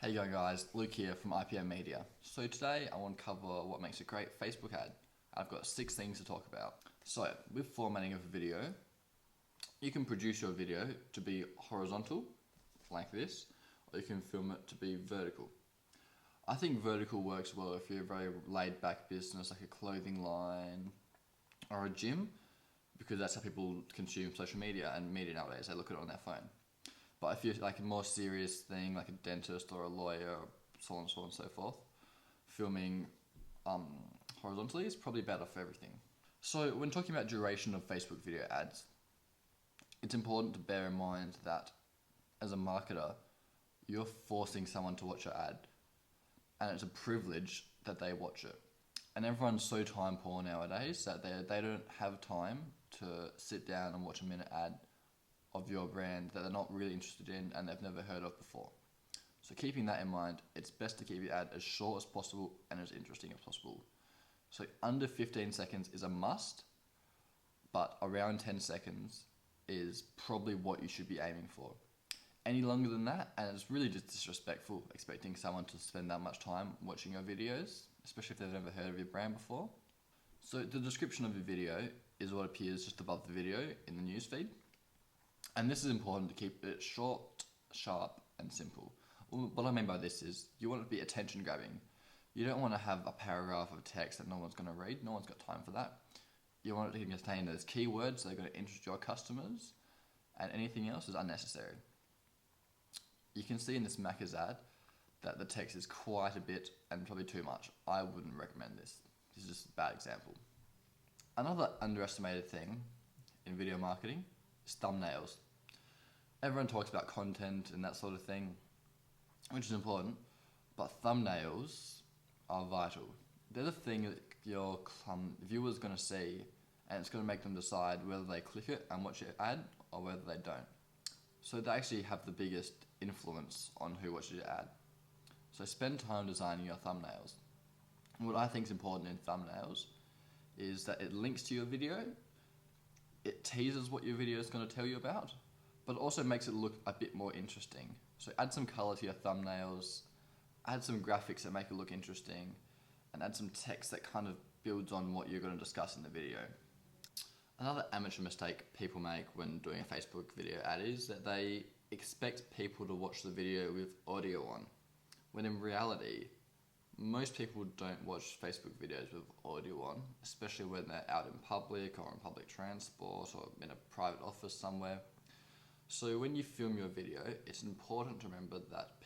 How you going guys, Luke here from IPM Media. So today I want to cover what makes a great Facebook ad. I've got 6 things to talk about. So with formatting of a video, you can produce your video to be horizontal, like this, or you can film it to be vertical. I think vertical works well if you're a very laid back business like a clothing line or a gym, because that's how people consume social media and media nowadays. They look at it on their phone. But if you're like a more serious thing, like a dentist or a lawyer, so on and so forth, filming horizontally is probably better for everything. So when talking about duration of Facebook video ads, it's important to bear in mind that as a marketer, you're forcing someone to watch your ad, and it's a privilege that they watch it. And everyone's so time poor nowadays that they don't have time to sit down and watch a minute ad of your brand that they're not really interested in and they've never heard of before. So keeping that in mind, it's best to keep your ad as short as possible and as interesting as possible. So under 15 seconds is a must, but around 10 seconds is probably what you should be aiming for. Any longer than that, and it's really just disrespectful expecting someone to spend that much time watching your videos, especially if they've never heard of your brand before. So the description of your video is what appears just above the video in the newsfeed. And this is important to keep it short, sharp, and simple. What I mean by this is you want it to be attention grabbing. You don't want to have a paragraph of text that no one's going to read. No one's got time for that. You want it to contain those keywords that are going to interest your customers, and anything else is unnecessary. You can see in this Macca's ad that the text is quite a bit and probably too much. I wouldn't recommend this. This is just a bad example. Another underestimated thing in video marketing is thumbnails. Everyone talks about content and that sort of thing, which is important, but thumbnails are vital. They're the thing that your viewers are going to see, and it's going to make them decide whether they click it and watch your ad or whether they don't. So they actually have the biggest influence on who watches your ad. So spend time designing your thumbnails. And what I think is important in thumbnails is that it links to your video, it teases what your video is going to tell you about, but also makes it look a bit more interesting. So add some color to your thumbnails, add some graphics that make it look interesting, and add some text that kind of builds on what you're going to discuss in the video. Another amateur mistake people make when doing a Facebook video ad is that they expect people to watch the video with audio on, when in reality, most people don't watch Facebook videos with audio on, especially when they're out in public or on public transport or in a private office somewhere. So when you film your video, it's important to remember that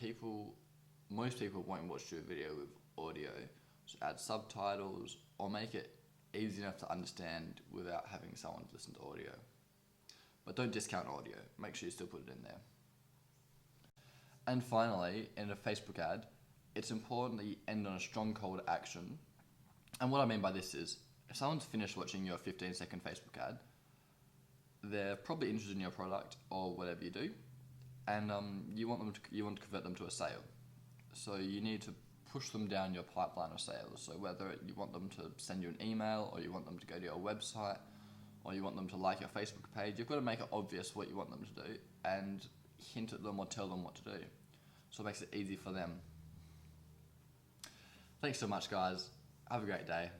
most people won't watch your video with audio. So add subtitles or make it easy enough to understand without having someone listen to audio. But don't discount audio. Make sure you still put it in there. And finally, in a Facebook ad, it's important that you end on a strong call to action. And what I mean by this is, if someone's finished watching your 15-second Facebook ad, they're probably interested in your product or whatever you do, and you want to convert them to a sale. So you need to push them down your pipeline of sales. So whether you want them to send you an email, or you want them to go to your website, or you want them to like your Facebook page, you've got to make it obvious what you want them to do and hint at them or tell them what to do. So it makes it easy for them. Thanks so much, guys. Have a great day.